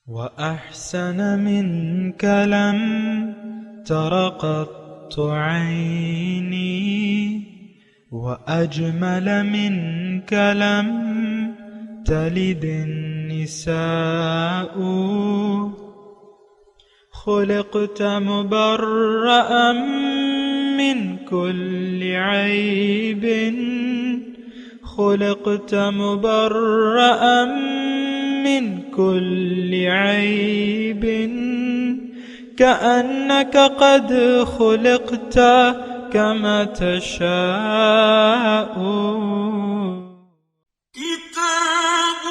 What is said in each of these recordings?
وأحسن منك لم تر قط عيني وأجمل منك لم تلد النساء خلقت مبرأ من كل عيب خلقت مبرأ من كل عيب كأنك قد خلقت كما تشاء كتاب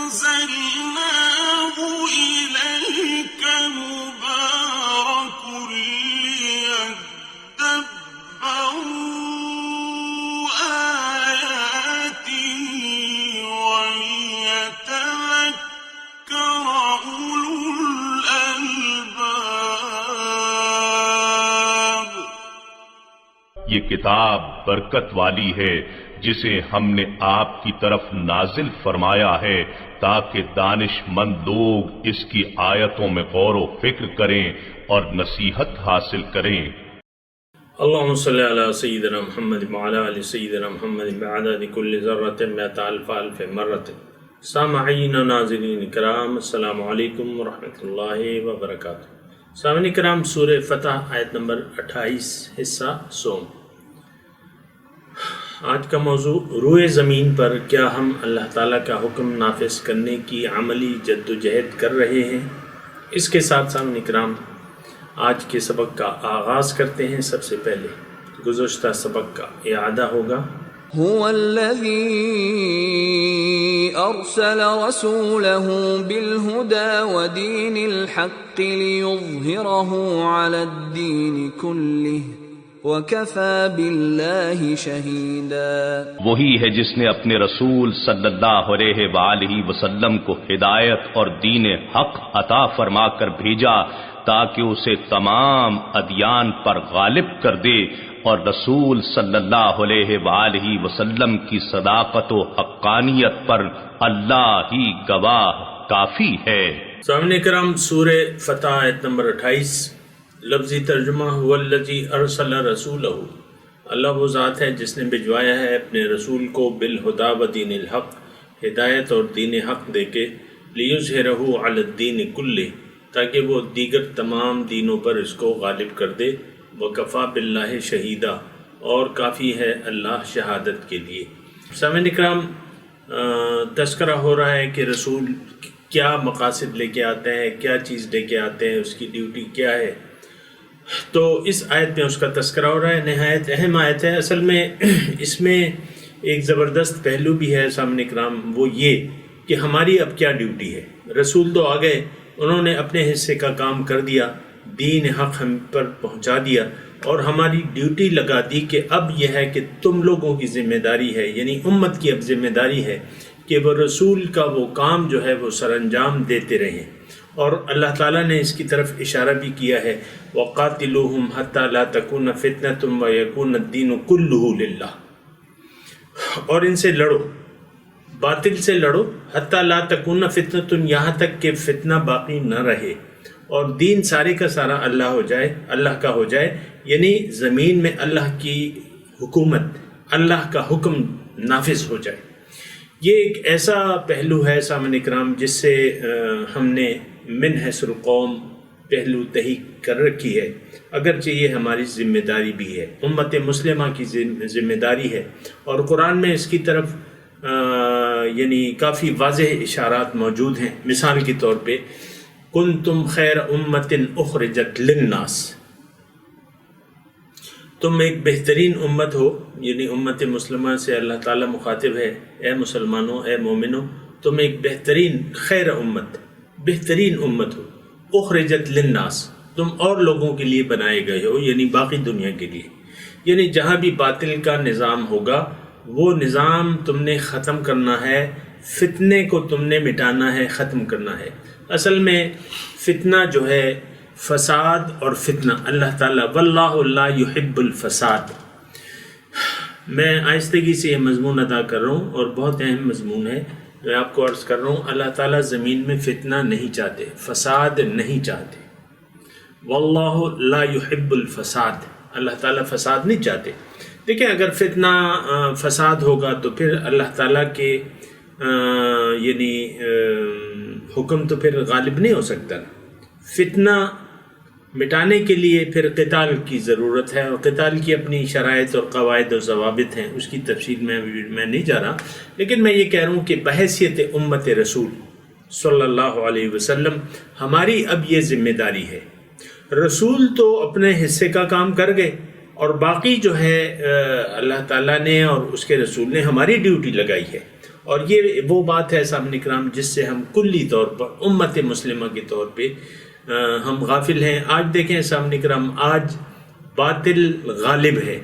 أنزلناه إليك مبارك ليدبروا آياته وليتذكر أولو الألباب۔ یہ کتاب برکت والی ہے جسے ہم نے آپ کی طرف نازل فرمایا ہے تاکہ دانش مند لوگ اس کی آیتوں میں غور و فکر کریں اور نصیحت حاصل کریں۔ اللهم صل على سيدنا محمد وعلى آل سيدنا محمد بعدد كل ذرة مئة ألف ألف مرة۔ سامعین و ناظرین کرام، السلام علیکم ورحمۃ اللہ وبرکاتہ۔ سامعین کرام، سورہ فتح آیت نمبر 28 حصہ سوم۔ آج کا موضوع روئے زمین پر کیا ہم اللہ تعالیٰ کا حکم نافذ کرنے کی عملی جد و جہد کر رہے ہیں۔ اس کے ساتھ سامعین کرام آج کے سبق کا آغاز کرتے ہیں۔ سب سے پہلے گزشتہ سبق کا اعادہ ہوگا۔ هو الذي أرسل رسوله بالهدى ودين الحق ليظهره على الدين كله وكفى بالله شهيدا۔ وہی ہے جس نے اپنے رسول صلی اللہ علیہ وآلہ وسلم کو ہدایت اور دین حق عطا فرما کر بھیجا تاکہ اسے تمام ادیان پر غالب کر دے، اور رسول صلی اللہ علیہ وآلہ وسلم کی صداقت و حقانیت پر اللہ ہی گواہ کافی ہے۔ سامعین کرام، سورہ فتح آیت نمبر 28 لفظی ترجمہ هو الذی ارسل رسولہ، اللہ وہ ذات ہے جس نے بھجوایا ہے اپنے رسول کو بالہدی و دین الحق، ہدایت اور دین حق دے کے، لیظہرہ علی الدین کلہ، تاکہ وہ دیگر تمام دینوں پر اس کو غالب کر دے، وکفا باللہ شہیدہ، اور کافی ہے اللہ شہادت کے لیے۔ سامعین اکرام، تذکرہ ہو رہا ہے کہ رسول کیا مقاصد لے کے آتے ہیں، کیا چیز لے کے آتے ہیں، اس کی ڈیوٹی کیا ہے۔ تو اس آیت میں اس کا تذکرہ ہو رہا ہے۔ نہایت اہم آیت ہے۔ اصل میں اس میں ایک زبردست پہلو بھی ہے سامعین اکرام، وہ یہ کہ ہماری اب کیا ڈیوٹی ہے۔ رسول تو آ گئے، انہوں نے اپنے حصے کا کام کر دیا، دین حق ہم پر پہنچا دیا، اور ہماری ڈیوٹی لگا دی کہ اب یہ ہے کہ تم لوگوں کی ذمہ داری ہے، یعنی امت کی اب ذمہ داری ہے کہ وہ رسول کا وہ کام جو ہے وہ سر انجام دیتے رہیں۔ اور اللہ تعالیٰ نے اس کی طرف اشارہ بھی کیا ہے، وَقَاتِلُوهُمْ حَتَّى لَا تَكُونَ فِتْنَةٌ وَيَكُونَ الدِّينُ كُلُّهُ لِلَّهِ، اور ان سے لڑو، باطل سے لڑو، حَتَّى لَا تَكُونَ فِتْنَةٌ، یہاں تک کہ فتنہ باقی نہ رہے اور دین سارے کا سارا اللہ ہو جائے، اللہ کا ہو جائے، یعنی زمین میں اللہ کی حکومت، اللہ کا حکم نافذ ہو جائے۔ یہ ایک ایسا پہلو ہے سامعین اکرام جس سے ہم نے من حیث القوم پہلو تحقیق کر رکھی ہے، اگرچہ یہ ہماری ذمہ داری بھی ہے، امت مسلمہ کی ذمہ داری ہے، اور قرآن میں اس کی طرف یعنی کافی واضح اشارات موجود ہیں۔ مثال کے طور پہ کنتم خیر امت اخرجت للناس، تم ایک بہترین امت ہو، یعنی امت مسلمہ سے اللہ تعالیٰ مخاطب ہے، اے مسلمانوں، اے مومنوں، تم ایک بہترین خیر امت، بہترین امت ہو، اخرجت للناس، تم اور لوگوں کے لیے بنائے گئے ہو، یعنی باقی دنیا کے لیے، یعنی جہاں بھی باطل کا نظام ہوگا وہ نظام تم نے ختم کرنا ہے، فتنے کو تم نے مٹانا ہے، ختم کرنا ہے۔ اصل میں فتنہ جو ہے، فساد اور فتنہ، اللہ تعالیٰ واللہ لا یحب الفساد، میں آہستگی سے یہ مضمون ادا کر رہا ہوں اور بہت اہم مضمون ہے میں آپ کو عرض کر رہا ہوں اللہ تعالیٰ زمین میں فتنہ نہیں چاہتے، فساد نہیں چاہتے. واللہ لا يحب الفساد، اللہ تعالیٰ فساد نہیں چاہتے. دیکھیں اگر فتنہ فساد ہوگا تو پھر اللہ تعالیٰ کے یعنی حکم تو پھر غالب نہیں ہو سکتا نا. فتنہ مٹانے کے لیے پھر قتال کی ضرورت ہے، اور قتال کی اپنی شرائط اور قواعد و ضوابط ہیں، اس کی تفصیل میں نہیں جا رہا. لیکن میں یہ کہہ رہا ہوں کہ بحیثیت امت رسول صلی اللہ علیہ وسلم ہماری اب یہ ذمہ داری ہے. رسول تو اپنے حصے کا کام کر گئے، اور باقی جو ہے اللہ تعالیٰ نے اور اس کے رسول نے ہماری ڈیوٹی لگائی ہے. اور یہ وہ بات ہے سامنے کرام جس سے ہم کلی طور پر امت مسلمہ کے طور پہ ہم غافل ہیں. آج دیکھیں سامنے کرام، آج باطل غالب ہے.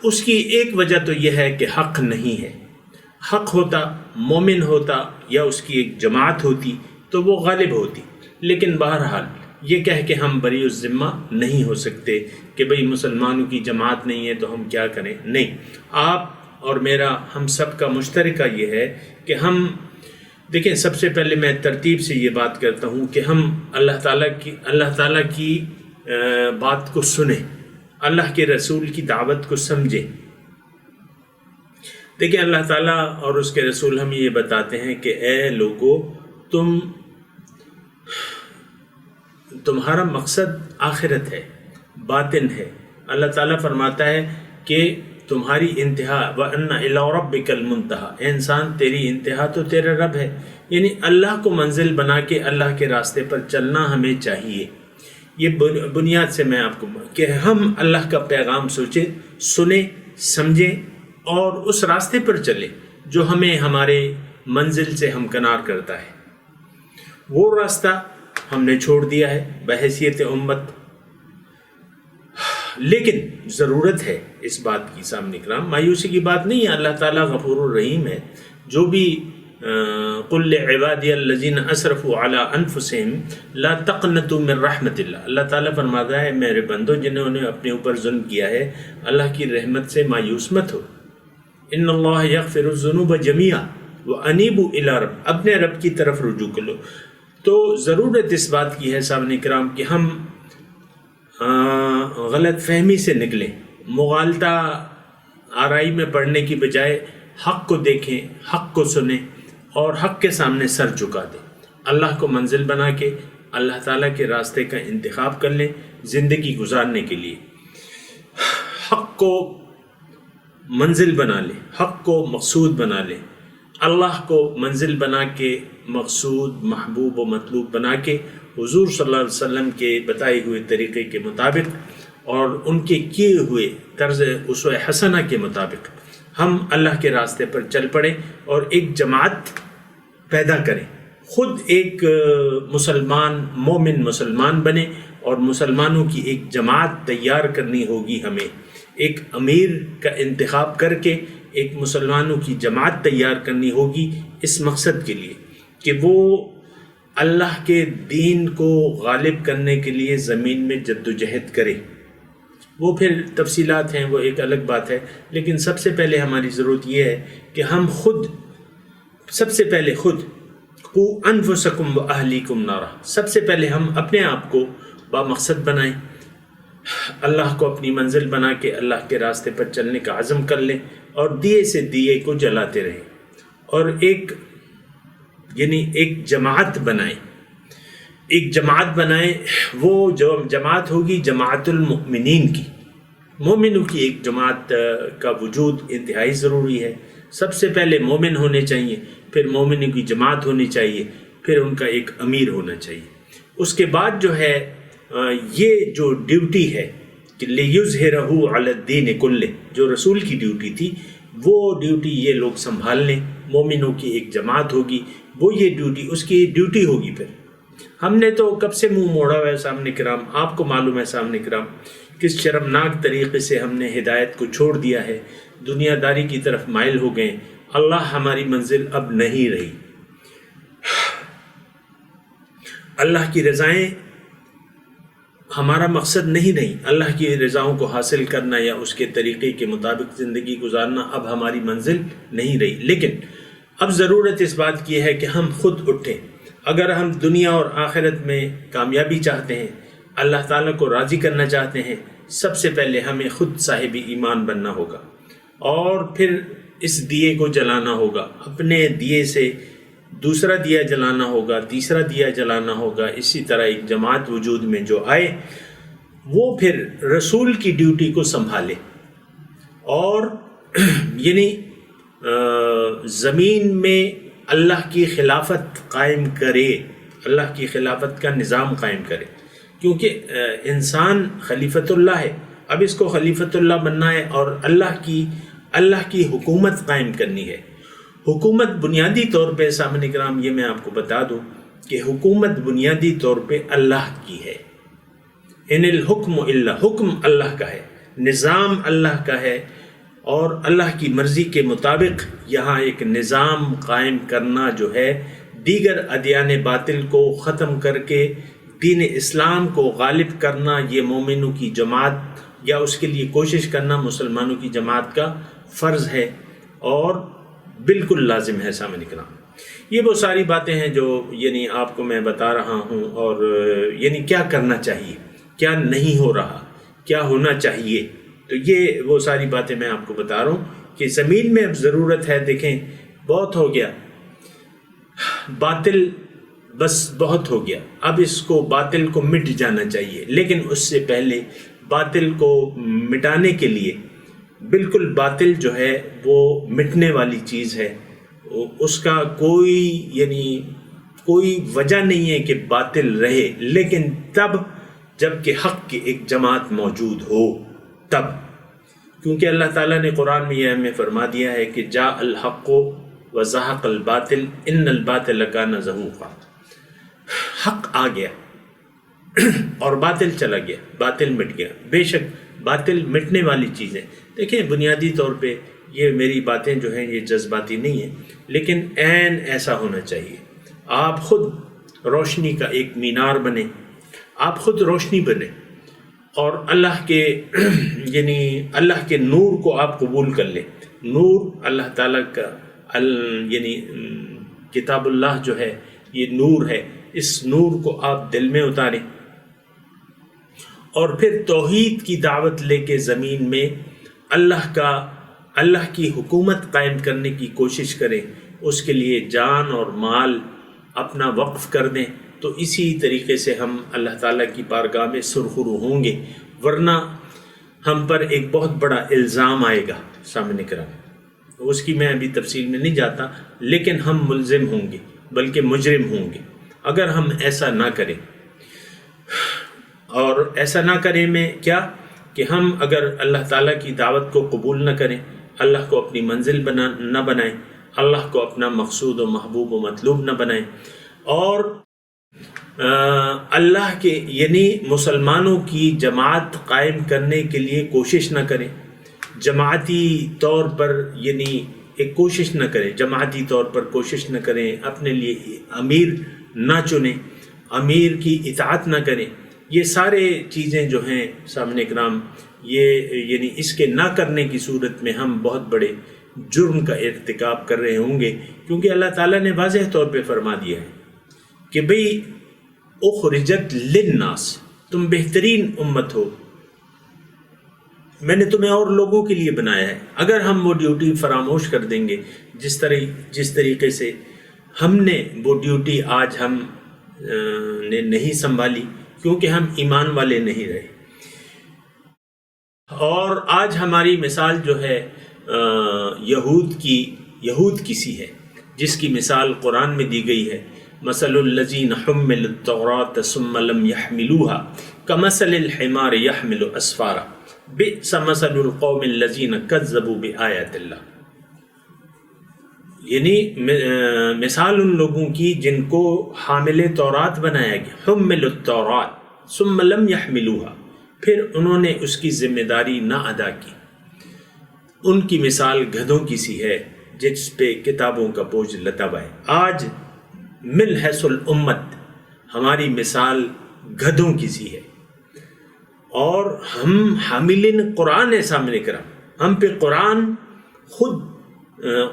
اس کی ایک وجہ تو یہ ہے کہ حق نہیں ہے. حق ہوتا، مومن ہوتا، یا اس کی ایک جماعت ہوتی تو وہ غالب ہوتی. لیکن بہرحال یہ کہہ کے ہم بری الذمہ نہیں ہو سکتے کہ بھئی مسلمانوں کی جماعت نہیں ہے تو ہم کیا کریں. نہیں، آپ اور میرا، ہم سب کا مشترکہ یہ ہے کہ ہم دیکھیں، سب سے پہلے میں ترتیب سے یہ بات کرتا ہوں کہ ہم اللہ تعالیٰ کی بات کو سنیں، اللہ کے رسول کی دعوت کو سمجھیں. دیکھیں اللہ تعالیٰ اور اس کے رسول ہمیں یہ بتاتے ہیں کہ اے لوگو، تمہارا مقصد آخرت ہے، باطن ہے. اللہ تعالیٰ فرماتا ہے کہ تمہاری انتہا وَأَنَّ إِلَىٰ رَبِّكَ الْمُنْتَهَىٰ، اے انسان تیری انتہا تو تیرا رب ہے. یعنی اللہ کو منزل بنا کے اللہ کے راستے پر چلنا ہمیں چاہیے. یہ بنیاد سے میں آپ کو کہ ہم اللہ کا پیغام سنیں، سمجھیں اور اس راستے پر چلیں جو ہمیں ہمارے منزل سے ہمکنار کرتا ہے. وہ راستہ ہم نے چھوڑ دیا ہے بحیثیت امت. لیکن ضرورت ہے اس بات کی سامنے کرام، مایوسی کی بات نہیں ہے. اللہ تعالیٰ غفور الرحیم ہے. جو بھی قل لعبادی الذین اسرفوا علی انفسہم لا تقنطوا من رحمت اللہ، اللہ تعالیٰ فرماتا ہے میرے بندو جنہوں نے اپنے اوپر ظلم کیا ہے، اللہ کی رحمت سے مایوس مت ہو. ان اللہ یغفر الذنوب جميعا وانیبوا الی رب، اپنے رب کی طرف رجوع کرو. تو ضرورت اس بات کی ہے سامنے کرام کہ ہم غلط فہمی سے نکلیں، مغالطہ آرائی میں پڑھنے کی بجائے حق کو دیکھیں، حق کو سنیں اور حق کے سامنے سر جھکا دیں. اللہ کو منزل بنا کے اللہ تعالیٰ کے راستے کا انتخاب کر لیں زندگی گزارنے کے لیے. حق کو منزل بنا لیں، حق کو مقصود بنا لیں. اللہ کو منزل بنا کے، مقصود، محبوب و مطلوب بنا کے حضور صلی اللہ علیہ وسلم کے بتائے ہوئے طریقے کے مطابق اور ان کے کیے ہوئے طرز اسوہ حسنہ کے مطابق ہم اللہ کے راستے پر چل پڑیں اور ایک جماعت پیدا کریں. خود ایک مومن مسلمان بنے اور مسلمانوں کی ایک جماعت تیار کرنی ہوگی. ہمیں ایک امیر کا انتخاب کر کے ایک مسلمانوں کی جماعت تیار کرنی ہوگی اس مقصد کے لیے کہ وہ اللہ کے دین کو غالب کرنے کے لیے زمین میں جد و جہد کرے. وہ پھر تفصیلات ہیں، وہ ایک الگ بات ہے. لیکن سب سے پہلے ہماری ضرورت یہ ہے کہ ہم سب سے پہلے خود قوا انفسکم واہلیکم نارا، سب سے پہلے ہم اپنے آپ کو بامقصد بنائیں، اللہ کو اپنی منزل بنا کے اللہ کے راستے پر چلنے کا عزم کر لیں اور دیے سے دیے کو جلاتے رہیں اور ایک جماعت بنائیں. وہ جو جماعت ہوگی جماعت المؤمنین کی، مومنوں کی ایک جماعت کا وجود انتہائی ضروری ہے. سب سے پہلے مومن ہونے چاہیے، پھر مومنوں کی جماعت ہونی چاہیے، پھر ان کا ایک امیر ہونا چاہیے. اس کے بعد جو ہے یہ جو ڈیوٹی ہے کہ لِيُظْهِرَهُ عَلَى الدِّينِ كُلِّهِ، جو رسول کی ڈیوٹی تھی وہ ڈیوٹی یہ لوگ سنبھال لیں. مومنوں کی ایک جماعت ہوگی، وہ یہ ڈیوٹی اس کی ڈیوٹی ہوگی. پھر ہم نے تو کب سے منہ موڑا ہوا ہے سامنے کرام، آپ کو معلوم ہے سامنے کرام کس شرمناک طریقے سے ہم نے ہدایت کو چھوڑ دیا ہے، دنیا داری کی طرف مائل ہو گئے. اللہ ہماری منزل اب نہیں رہی. اللہ کی رضائیں ہمارا مقصد نہیں رہی. اللہ کی رضاؤں کو حاصل کرنا یا اس کے طریقے کے مطابق زندگی گزارنا اب ہماری منزل نہیں رہی. لیکن اب ضرورت اس بات کی ہے کہ ہم خود اٹھیں. اگر ہم دنیا اور آخرت میں کامیابی چاہتے ہیں، اللہ تعالیٰ کو راضی کرنا چاہتے ہیں، سب سے پہلے ہمیں خود صاحب ایمان بننا ہوگا، اور پھر اس دیے کو جلانا ہوگا. اپنے دیے سے دوسرا دیا جلانا ہوگا، تیسرا دیا جلانا ہوگا. اسی طرح ایک جماعت وجود میں جو آئے وہ پھر رسول کی ڈیوٹی کو سنبھالے، اور یعنی زمین میں اللہ کی خلافت قائم کرے، اللہ کی خلافت کا نظام قائم کرے. کیونکہ انسان خلیفۃ اللہ ہے، اب اس کو خلیفۃ اللہ بننا ہے اور اللہ کی حکومت قائم کرنی ہے. حکومت بنیادی طور پہ سامعین کرام یہ میں آپ کو بتا دوں کہ حکومت بنیادی طور پہ اللہ کی ہے. ان الحکم الا، حکم اللہ کا ہے، نظام اللہ کا ہے، اور اللہ کی مرضی کے مطابق یہاں ایک نظام قائم کرنا جو ہے، دیگر ادیان باطل کو ختم کر کے دین اسلام کو غالب کرنا، یہ مومنوں کی جماعت یا اس کے لیے کوشش کرنا مسلمانوں کی جماعت کا فرض ہے اور بالکل لازم ہے. سامعین کرام، یہ وہ ساری باتیں ہیں جو یعنی آپ کو میں بتا رہا ہوں، اور یعنی کیا کرنا چاہیے، کیا نہیں ہو رہا، کیا ہونا چاہیے. تو یہ وہ ساری باتیں میں آپ کو بتا رہا ہوں کہ زمین میں اب ضرورت ہے. دیکھیں بہت ہو گیا باطل، بس بہت ہو گیا. اب اس کو باطل کو مٹ جانا چاہیے، لیکن اس سے پہلے باطل کو مٹانے کے لیے، بالکل باطل جو ہے وہ مٹنے والی چیز ہے، اس کا کوئی وجہ نہیں ہے کہ باطل رہے، لیکن تب جب کہ حق کی ایک جماعت موجود ہو تب. کیونکہ اللہ تعالیٰ نے قرآن میں یہ ہمیں فرما دیا ہے کہ جاء الحق وزہق الباطل ان الباطل کان زہوقا. حق آ گیا اور باطل چلا گیا، باطل مٹ گیا. بے شک باطل مٹنے والی چیز ہے. دیکھیں بنیادی طور پہ یہ میری باتیں جو ہیں یہ جذباتی نہیں ہیں، لیکن عین ایسا ہونا چاہیے. آپ خود روشنی کا ایک مینار بنیں، آپ خود روشنی بنیں، اور اللہ کے یعنی اللہ کے نور کو آپ قبول کر لیں. نور اللہ تعالیٰ کا یعنی کتاب اللہ جو ہے یہ نور ہے. اس نور کو آپ دل میں اتاریں، اور پھر توحید کی دعوت لے کے زمین میں اللہ کی حکومت قائم کرنے کی کوشش کریں. اس کے لیے جان اور مال اپنا وقف کر دیں. تو اسی طریقے سے ہم اللہ تعالیٰ کی بارگاہ میں سرخرو ہوں گے، ورنہ ہم پر ایک بہت بڑا الزام آئے گا. سامنے کرام اس کی میں ابھی تفصیل میں نہیں جاتا، لیکن ہم ملزم ہوں گے بلکہ مجرم ہوں گے اگر ہم ایسا نہ کریں. اور ایسا نہ کریں میں کیا کہ ہم اگر اللہ تعالیٰ کی دعوت کو قبول نہ کریں، اللہ کو اپنی منزل نہ بنائیں، اللہ کو اپنا مقصود و محبوب و مطلوب نہ بنائیں، اور اللہ کے یعنی مسلمانوں کی جماعت قائم کرنے کے لیے کوشش نہ کریں، جماعتی طور پر یعنی ایک کوشش نہ کریں، جماعتی طور پر کوشش نہ کریں، اپنے لیے امیر نہ چنیں، امیر کی اطاعت نہ کریں. یہ سارے چیزیں جو ہیں سامنے کرام یہ یعنی اس کے نہ کرنے کی صورت میں ہم بہت بڑے جرم کا ارتکاب کر رہے ہوں گے. کیونکہ اللہ تعالیٰ نے واضح طور پہ فرما دیا ہے کہ بھئی اخرجت للناس، تم بہترین امت ہو، میں نے تمہیں اور لوگوں کے لیے بنایا ہے. اگر ہم وہ ڈیوٹی فراموش کر دیں گے جس طریقے سے ہم نے وہ ڈیوٹی آج ہم نے نہیں سنبھالی، کیونکہ ہم ایمان والے نہیں رہے. اور آج ہماری مثال جو ہے یہود کی سی ہے، جس کی مثال قرآن میں دی گئی ہے. مثل الذین حملوا التوراۃ ثم لم يحملوها كمثل الحمار يحمل اسفارا بئس مثل القوم الذین كذبوا بآیات اللہ. یعنی مثال ان لوگوں کی جن کو حامل تورات بنایا گیا، حملوا التوراۃ ثم لم يحملوها، پھر انہوں نے اس کی ذمہ داری نہ ادا کی. ان کی مثال گدھوں کی سی ہے جس پہ کتابوں کا بوجھ لدا ہوا ہے. آج من حیث الامت ہماری مثال گدھوں کی سی ہے، اور ہم حاملین قرآن ہے. سامنے کرام ہم پہ قرآن خود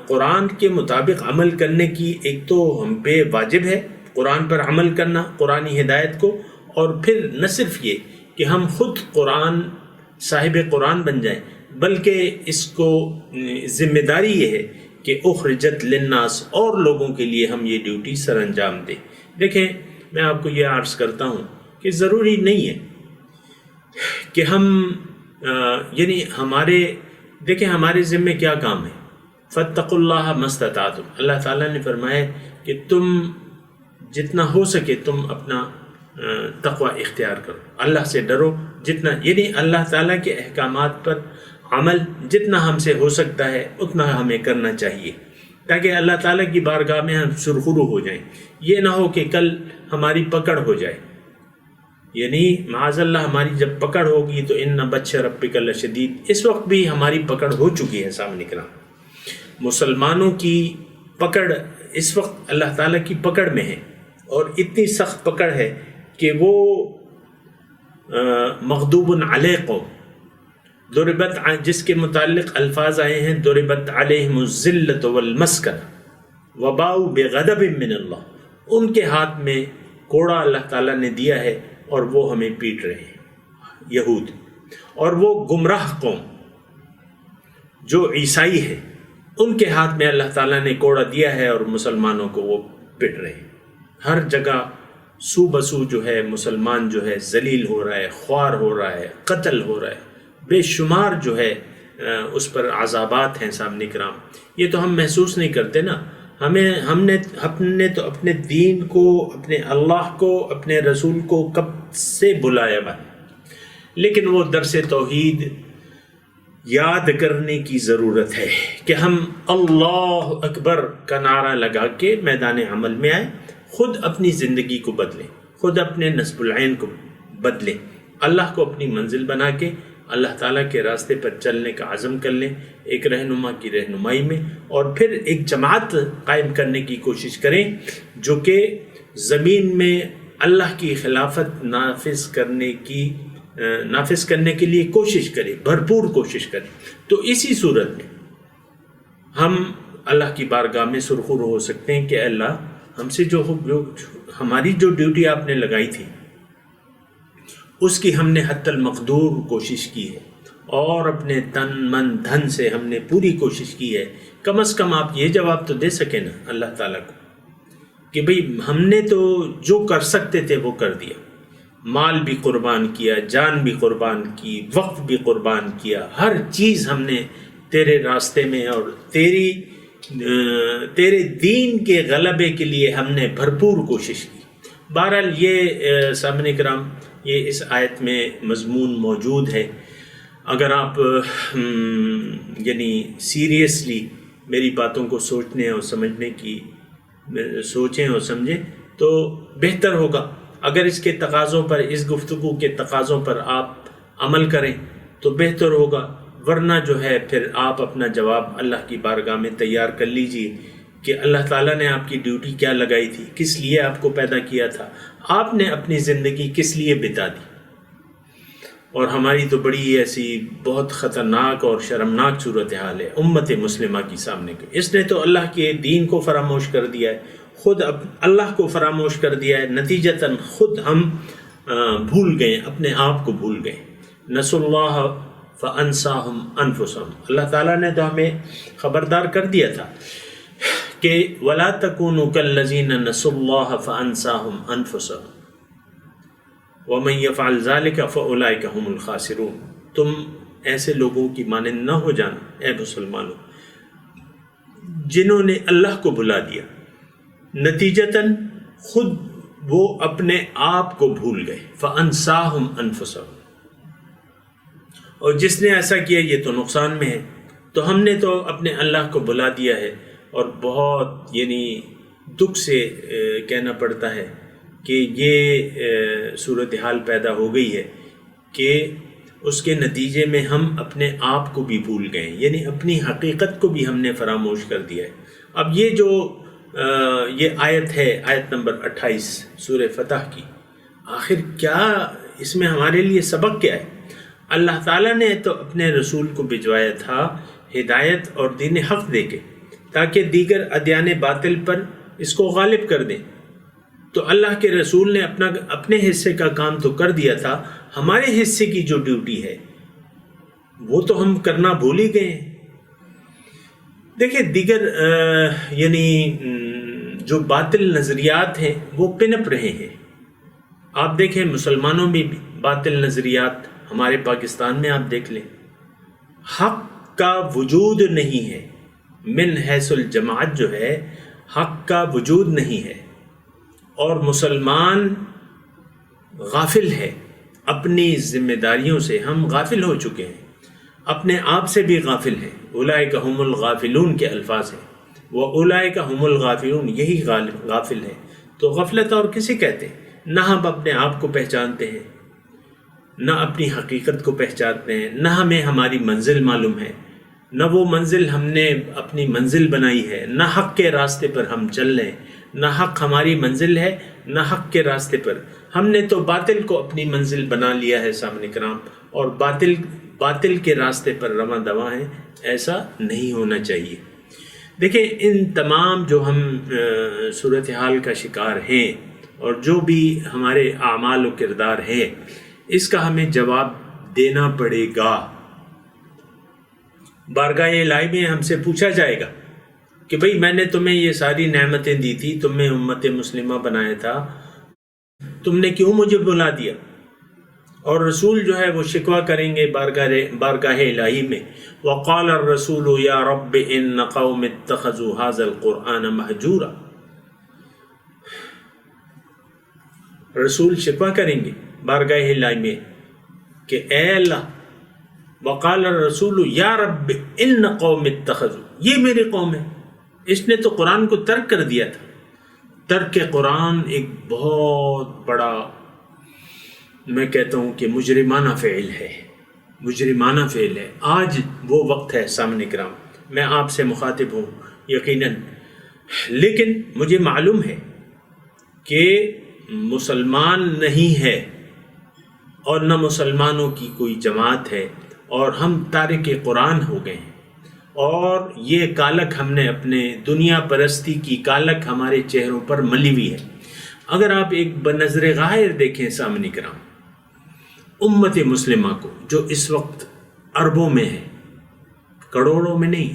قرآن کے مطابق عمل کرنے کی ایک تو ہم پہ واجب ہے قرآن پر عمل کرنا، قرآنی ہدایت کو، اور پھر نہ صرف یہ کہ ہم خود صاحب قرآن بن جائیں، بلکہ اس کو ذمہ داری یہ ہے کہ اخرجت للناس، اور لوگوں کے لیے ہم یہ ڈیوٹی سر انجام دیں۔ دیکھیں، میں آپ کو یہ عرض کرتا ہوں کہ ضروری نہیں ہے کہ ہم یعنی ہمارے ذمے کیا کام ہے۔ فاتقوا اللہ ما استطعتم، اللہ تعالیٰ نے فرمایا کہ تم جتنا ہو سکے تم اپنا تقوی اختیار کرو، اللہ سے ڈرو جتنا، یعنی اللہ تعالیٰ کے احکامات پر عمل جتنا ہم سے ہو سکتا ہے اتنا ہمیں کرنا چاہیے، تاکہ اللہ تعالیٰ کی بارگاہ میں ہم سرخرو ہو جائیں۔ یہ نہ ہو کہ کل ہماری پکڑ ہو جائے، یعنی معاذ اللہ ہماری جب پکڑ ہوگی تو ان بطش ربک لشدید، اس وقت بھی ہماری پکڑ ہو چکی ہے۔ سامنے کرام، مسلمانوں کی پکڑ اس وقت اللہ تعالیٰ کی پکڑ میں ہے، اور اتنی سخت پکڑ ہے کہ وہ مغضوب علیہ قوم، ضربت، جس کے متعلق الفاظ آئے ہیں ضربت علیہم الذلۃ والمسکنہ وباؤ بغضب من اللہ، ان کے ہاتھ میں کوڑا اللہ تعالیٰ نے دیا ہے اور وہ ہمیں پیٹ رہے ہیں یہود، اور وہ گمراہ قوم جو عیسائی ہے ان کے ہاتھ میں اللہ تعالیٰ نے کوڑا دیا ہے اور مسلمانوں کو وہ پٹ رہے ہیں۔ ہر جگہ سو بسو جو ہے مسلمان جو ہے ذلیل ہو رہا ہے، خوار ہو رہا ہے، قتل ہو رہا ہے، بے شمار جو ہے اس پر عذابات ہیں۔ سامنے کرام، یہ تو ہم محسوس نہیں کرتے نا، ہم نے تو اپنے دین کو، اپنے اللہ کو، اپنے رسول کو کب سے بلایا ہوا ہے، لیکن وہ درس توحید یاد کرنے کی ضرورت ہے کہ ہم اللہ اکبر کا نعرہ لگا کے میدان عمل میں آئیں، خود اپنی زندگی کو بدلیں، خود اپنے نصب العین کو بدلیں، اللہ کو اپنی منزل بنا کے اللہ تعالیٰ کے راستے پر چلنے کا عزم کر لیں، ایک رہنما کی رہنمائی میں، اور پھر ایک جماعت قائم کرنے کی کوشش کریں جو کہ زمین میں اللہ کی خلافت نافذ کرنے کے لیے کوشش کرے، بھرپور کوشش کرے۔ تو اسی صورت میں ہم اللہ کی بارگاہ میں سرخرو ہو سکتے ہیں کہ اللہ ہم سے ہماری جو ڈیوٹی آپ نے لگائی تھی اس کی ہم نے حتی المقدور کوشش کی ہے، اور اپنے تن من دھن سے ہم نے پوری کوشش کی ہے۔ کم از کم آپ یہ جواب تو دے سکیں نا اللہ تعالیٰ کو کہ بھئی ہم نے تو جو کر سکتے تھے وہ کر دیا، مال بھی قربان کیا، جان بھی قربان کی، وقت بھی قربان کیا، ہر چیز ہم نے تیرے راستے میں اور تیرے دین کے غلبے کے لیے ہم نے بھرپور کوشش کی۔ بہرحال یہ سامعین کرام، یہ اس آیت میں مضمون موجود ہے۔ اگر آپ یعنی سیریسلی میری باتوں کو سوچنے اور سمجھنے کی سوچیں اور سمجھیں تو بہتر ہوگا۔ اگر اس کے تقاضوں پر، اس گفتگو کے تقاضوں پر آپ عمل کریں تو بہتر ہوگا، ورنہ جو ہے پھر آپ اپنا جواب اللہ کی بارگاہ میں تیار کر لیجئے کہ اللہ تعالیٰ نے آپ کی ڈیوٹی کیا لگائی تھی، کس لیے آپ کو پیدا کیا تھا، آپ نے اپنی زندگی کس لیے بتا دی۔ اور ہماری تو بڑی ایسی بہت خطرناک اور شرمناک صورتحال ہے امت مسلمہ کی سامنے کی۔ اس نے تو اللہ کے دین کو فراموش کر دیا ہے، خود اللہ کو فراموش کر دیا ہے، نتیجتاً خود ہم بھول گئے، اپنے آپ کو بھول گئے۔ نسوا اللہ فانساہم انفسہم، اللہ تعالیٰ نے تو ہمیں خبردار کر دیا تھا کہ ولا تکونوا کالذین نسوا اللہ فانساہم انفسہم ومن یفعل ذلک فاولئک هم الخاسرون۔ تم ایسے لوگوں کی مانند نہ ہو جانا اے مسلمانوں جنہوں نے اللہ کو بھلا دیا، نتیجتاً خود وہ اپنے آپ کو بھول گئے۔ فانساہم انفسہم، اور جس نے ایسا کیا یہ تو نقصان میں ہے۔ تو ہم نے تو اپنے اللہ کو بھلا دیا ہے، اور بہت یعنی دکھ سے کہنا پڑتا ہے کہ یہ صورتحال پیدا ہو گئی ہے کہ اس کے نتیجے میں ہم اپنے آپ کو بھی بھول گئے، یعنی اپنی حقیقت کو بھی ہم نے فراموش کر دیا ہے۔ اب یہ جو یہ آیت ہے، آیت نمبر 28 سورہ فتح کی، آخر کیا اس میں ہمارے لیے سبق کیا ہے؟ اللہ تعالیٰ نے تو اپنے رسول کو بھجوایا تھا ہدایت اور دین حق دے کے، تاکہ دیگر ادیان باطل پر اس کو غالب کر دیں۔ تو اللہ کے رسول نے اپنے حصے کا کام تو کر دیا تھا، ہمارے حصے کی جو ڈیوٹی ہے وہ تو ہم کرنا بھول ہی گئے ہیں۔ دیکھیں دیگر یعنی جو باطل نظریات ہیں وہ پنپ رہے ہیں۔ آپ دیکھیں مسلمانوں میں بھی باطل نظریات، ہمارے پاکستان میں آپ دیکھ لیں، حق کا وجود نہیں ہے، من حیث الجماعت جو ہے حق کا وجود نہیں ہے، اور مسلمان غافل ہے اپنی ذمہ داریوں سے، ہم غافل ہو چکے ہیں، اپنے آپ سے بھی غافل ہیں۔ اولئک هم الغافلون کے الفاظ ہیں، وَأُولَئِكَ هُمُ الْغَافِلُونَ، یہی غافل ہے۔ تو غفلت اور کسے کہتے ہیں؟ نہ ہم اپنے آپ کو پہچانتے ہیں، نہ اپنی حقیقت کو پہچانتے ہیں، نہ ہمیں ہماری منزل معلوم ہے، نہ وہ منزل ہم نے اپنی منزل بنائی ہے، نہ حق کے راستے پر ہم چل رہے ہیں، نہ حق ہماری منزل ہے، نہ حق کے راستے پر۔ ہم نے تو باطل کو اپنی منزل بنا لیا ہے سامنے کرام، اور باطل کے راستے پر رواں دواں ہیں۔ ایسا نہیں ہونا چاہیے۔ دیکھیں ان تمام جو ہم صورتحال کا شکار ہیں اور جو بھی ہمارے اعمال و کردار ہیں، اس کا ہمیں جواب دینا پڑے گا۔ بارگاہ الہی میں ہم سے پوچھا جائے گا کہ بھئی میں نے تمہیں یہ ساری نعمتیں دی تھی، تمہیں امت مسلمہ بنایا تھا، تم نے کیوں مجھے بلا دیا؟ اور رسول جو ہے وہ شکوہ کریں گے بارگاہ الہی میں، وقال الرسول یا رب ان قوم اتخذوا هذا القرآن مہجورا۔ رسول شکوہ کریں گے بارگاہ الہی میں کہ اے اللہ، وقال الرسول یا رب ان قوم اتخذوا، یہ میری قوم ہے، اس نے تو قرآن کو ترک کر دیا تھا۔ ترک قرآن ایک بہت بڑا، میں کہتا ہوں کہ مجرمانہ فعل ہے، مجرمانہ فعل ہے۔ آج وہ وقت ہے سامنے کرام، میں آپ سے مخاطب ہوں یقیناً، لیکن مجھے معلوم ہے کہ مسلمان نہیں ہے اور نہ مسلمانوں کی کوئی جماعت ہے، اور ہم تارک قرآن ہو گئے ہیں، اور یہ کالک ہم نے اپنے دنیا پرستی کی کالک ہمارے چہروں پر ملی ہوئی ہے۔ اگر آپ ایک بنظر غائر دیکھیں سامنے کرام، امت مسلمہ کو جو اس وقت اربوں میں ہے، کروڑوں میں نہیں،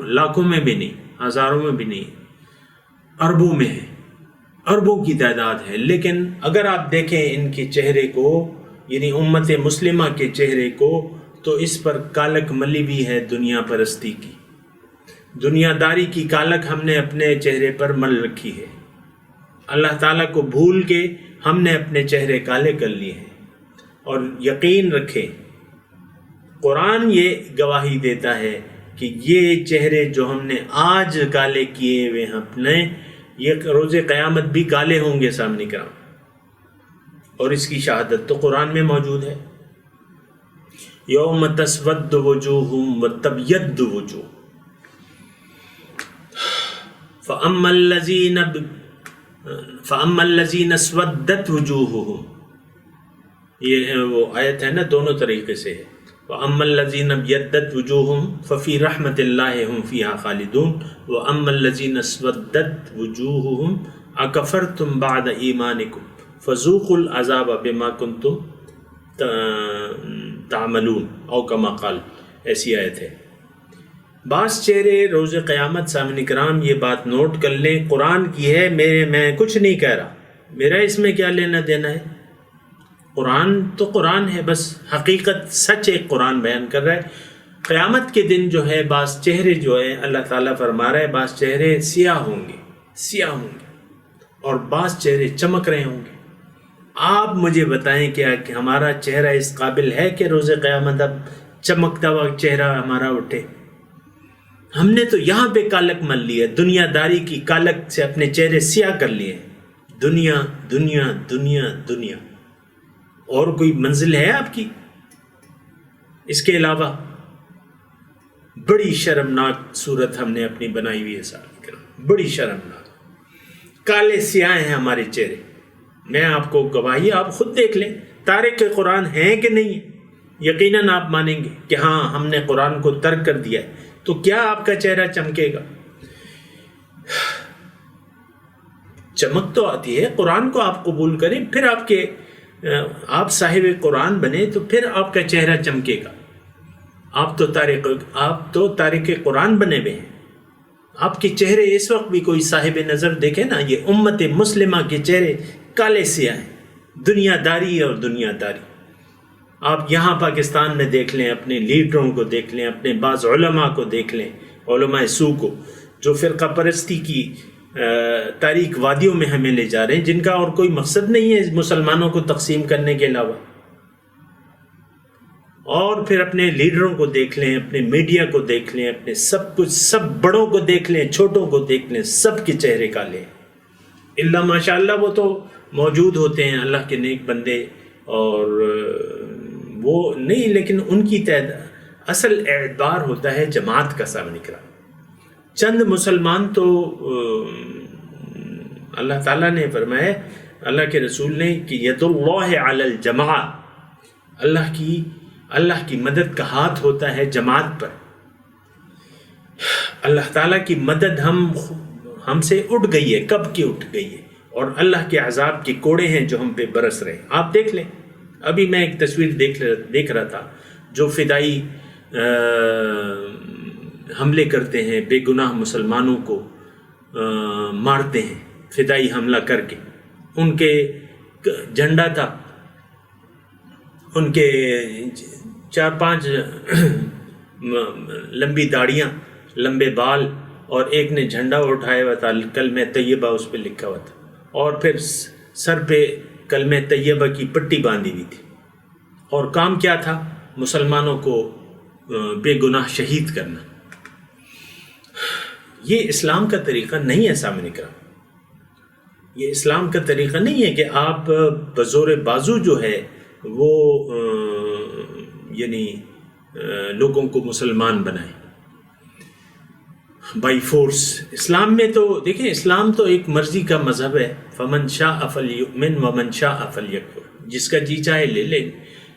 لاکھوں میں بھی نہیں، ہزاروں میں بھی نہیں، اربوں میں ہے، اربوں کی تعداد ہے، لیکن اگر آپ دیکھیں ان کے چہرے کو، یعنی امت مسلمہ کے چہرے کو، تو اس پر کالک ملی بھی ہے دنیا پرستی کی، دنیا داری کی کالک ہم نے اپنے چہرے پر مل رکھی ہے۔ اللہ تعالیٰ کو بھول کے ہم نے اپنے چہرے کالے کر لیے ہیں، اور یقین رکھیں قرآن یہ گواہی دیتا ہے کہ یہ چہرے جو ہم نے آج کالے کیے ہوئے ہیں اپنے، یہ روز قیامت بھی کالے ہوں گے سامنے کرام، اور اس کی شہادت تو قرآن میں موجود ہے۔ یوم تسود وجوہ وتبیض وجوہ فأما الذین اسودت وجوہہم، یہ وہ آیت ہے نا، دونوں طریقے سے ہے۔ وَأَمَّا الَّذِينَ ابْيَضَّتْ وُجُوهُهُمْ فَفِي رَحْمَةِ اللَّهِ هُمْ فِيهَا خَالِدُونَ وَأَمَّا الَّذِينَ اسْوَدَّتْ وُجُوهُهُمْ أَكَفَرْتُمْ بَعْدَ إِيمَانِكُمْ فَذُوقُوا الْعَذَابَ بِمَا كُنْتُمْ تَعْمَلُونَ، او کما قال، ایسی آیت ہے۔ بعض چہرے روز قیامت سامنے کرام یہ بات نوٹ کر لیں، قرآن کی ہے، میں کچھ نہیں کہہ رہا، میرا اس میں کیا لینا دینا ہے؟ قرآن تو قرآن ہے، بس حقیقت سچ ایک قرآن بیان کر رہا ہے۔ قیامت کے دن جو ہے بعض چہرے جو ہے اللہ تعالیٰ فرما رہا ہے، بعض چہرے سیاہ ہوں گے اور بعض چہرے چمک رہے ہوں گے۔ آپ مجھے بتائیں کیا کہ ہمارا چہرہ اس قابل ہے کہ روز قیامت اب چمکتا ہوا چہرہ ہمارا اٹھے؟ ہم نے تو یہاں پہ کالک مل لی ہے، دنیا داری کی کالک سے اپنے چہرے سیاہ کر لیے ہیں۔ دنیا دنیا دنیا دنیا، اور کوئی منزل ہے آپ کی اس کے علاوہ؟ بڑی شرمناک صورت ہم نے اپنی بنائی ہوئی ہے ساتھ کرام، بڑی شرمناک، کالے سیاہ ہیں ہمارے چہرے۔ میں آپ کو گواہی، آپ خود دیکھ لیں تارک قرآن ہیں کہ نہیں۔ یقیناً آپ مانیں گے کہ ہاں ہم نے قرآن کو ترک کر دیا ہے، تو کیا آپ کا چہرہ چمکے گا؟ چمک تو آتی ہے، قرآن کو آپ قبول کریں، پھر آپ صاحب قرآن بنے تو پھر آپ کا چہرہ چمکے گا. آپ تو تارک قرآن بنے ہوئے ہیں. آپ کے چہرے اس وقت بھی کوئی صاحب نظر دیکھے نا، یہ امت مسلمہ کے چہرے کالے سیاہ ہیں، دنیا داری اور دنیا داری. آپ یہاں پاکستان میں دیکھ لیں، اپنے لیڈروں کو دیکھ لیں، اپنے بعض علماء کو دیکھ لیں، علماء سو کو، جو فرقہ پرستی کی تاریک وادیوں میں ہمیں لے جا رہے ہیں، جن کا اور کوئی مقصد نہیں ہے مسلمانوں کو تقسیم کرنے کے علاوہ. اور پھر اپنے لیڈروں کو دیکھ لیں، اپنے میڈیا کو دیکھ لیں، اپنے سب بڑوں کو دیکھ لیں، چھوٹوں کو دیکھ لیں، سب کے چہرے کالے ہیں. اللہ ماشاء اللہ وہ تو موجود ہوتے ہیں اللہ کے نیک بندے، اور وہ نہیں، لیکن ان کی اصل اعتبار ہوتا ہے جماعت کا سامنے نکلا. چند مسلمان تو اللہ تعالیٰ نے فرمایا، اللہ کے رسول نے، کہ ید اللہ علی الجماع، اللہ کی مدد کا ہاتھ ہوتا ہے جماعت پر. اللہ تعالیٰ کی مدد ہم سے اٹھ گئی ہے، کب کی اٹھ گئی ہے، اور اللہ کے عذاب کے کوڑے ہیں جو ہم پہ برس رہے ہیں. آپ دیکھ لیں، ابھی میں ایک تصویر دیکھ رہا تھا، جو فدائی حملے کرتے ہیں، بے گناہ مسلمانوں کو مارتے ہیں فدائی حملہ کر کے. ان کے جھنڈا تھا، ان کے 4-5 لمبی داڑیاں، لمبے بال، اور ایک نے جھنڈا اٹھایا ہوا تھا، کلمہ طیبہ اس پہ لکھا ہوا تھا، اور پھر سر پہ کلمہ طیبہ کی پٹی باندھی ہوئی تھی. اور کام کیا تھا؟ مسلمانوں کو بے گناہ شہید کرنا. یہ اسلام کا طریقہ نہیں ہے سامنے کرام. یہ اسلام کا طریقہ نہیں ہے کہ آپ بزور بازو جو ہے وہ یعنی لوگوں کو مسلمان بنائیں بائی فورس. اسلام میں تو دیکھیں، اسلام تو ایک مرضی کا مذہب ہے. فمن شاء فلیؤمن ومن شاء فلیکفر، جس کا جی چاہے لے لیں.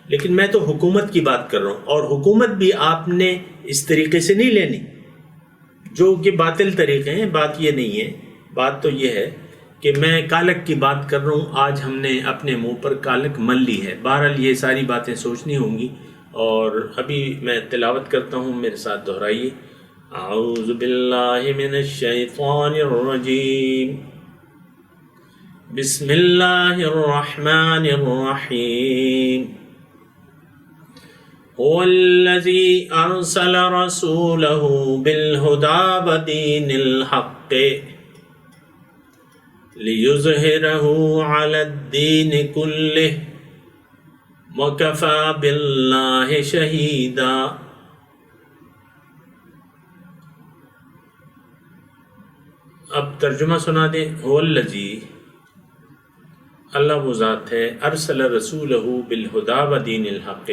لیکن میں تو حکومت کی بات کر رہا ہوں، اور حکومت بھی آپ نے اس طریقے سے نہیں لینی جو کہ باطل طریقے ہیں. بات یہ نہیں ہے، بات تو یہ ہے کہ میں کالک کی بات کر رہا ہوں. آج ہم نے اپنے منہ پر کالک مل لی ہے. بہرحال یہ ساری باتیں سوچنی ہوں گی، اور ابھی میں تلاوت کرتا ہوں، میرے ساتھ دہرائیے. اعوذ باللہ من الشیطان الرجیم، بسم اللہ الرحمن الرحیم. هو الذی ارسل رسولہ بالہدی ودین الحق لِيُظْهِرَهُ عَلَى الدِّينِ كُلِّهِ وَكَفَى بِاللَّهِ شَهِيدًا. اب ترجمہ سنا دیں. هو الذی، اللہ وہ ذات ہے، ارسل رسولہ بالہدی ودین الحق،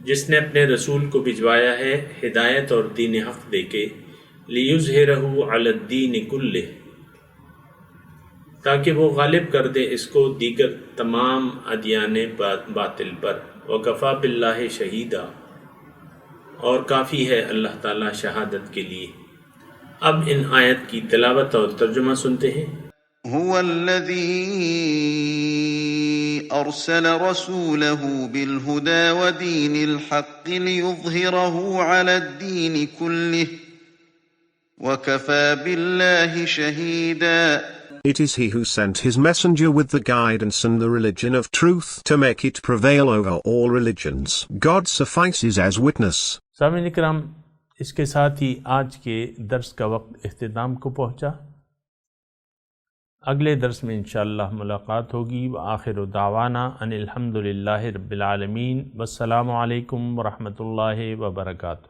جس نے اپنے رسول کو بھجوایا ہے ہدایت اور دین حق دے کے، لِيُظْهِرَهُ عَلَى الدِّينِ كُلِّهِ، تاکہ وہ غالب کر دے اس کو دیگر تمام ادیان باطل پر. وَكَفَى بِاللَّهِ شَهِيدًا، اور کافی ہے اللہ تعالیٰ شہادت کے لیے. اب ان آیت کی تلاوت اور ترجمہ سنتے ہیں. هو الذي أرسل رسوله بالهدى ودين الحق ليظهره على الدين كله وكفى بالله شهيدا. It is he who sent his messenger with the guidance and the religion of truth to make it prevail over all religions. God suffices as witness. سامعین کرام، اس کے ساتھ ہی آج کے درس کا وقت اختتام کو پہنچا. اگلے درس میں انشاءاللہ ملاقات ہوگی. وآخر دعوانا ان الحمدللہ رب العالمین، والسلام علیکم ورحمۃ اللہ وبرکاتہ.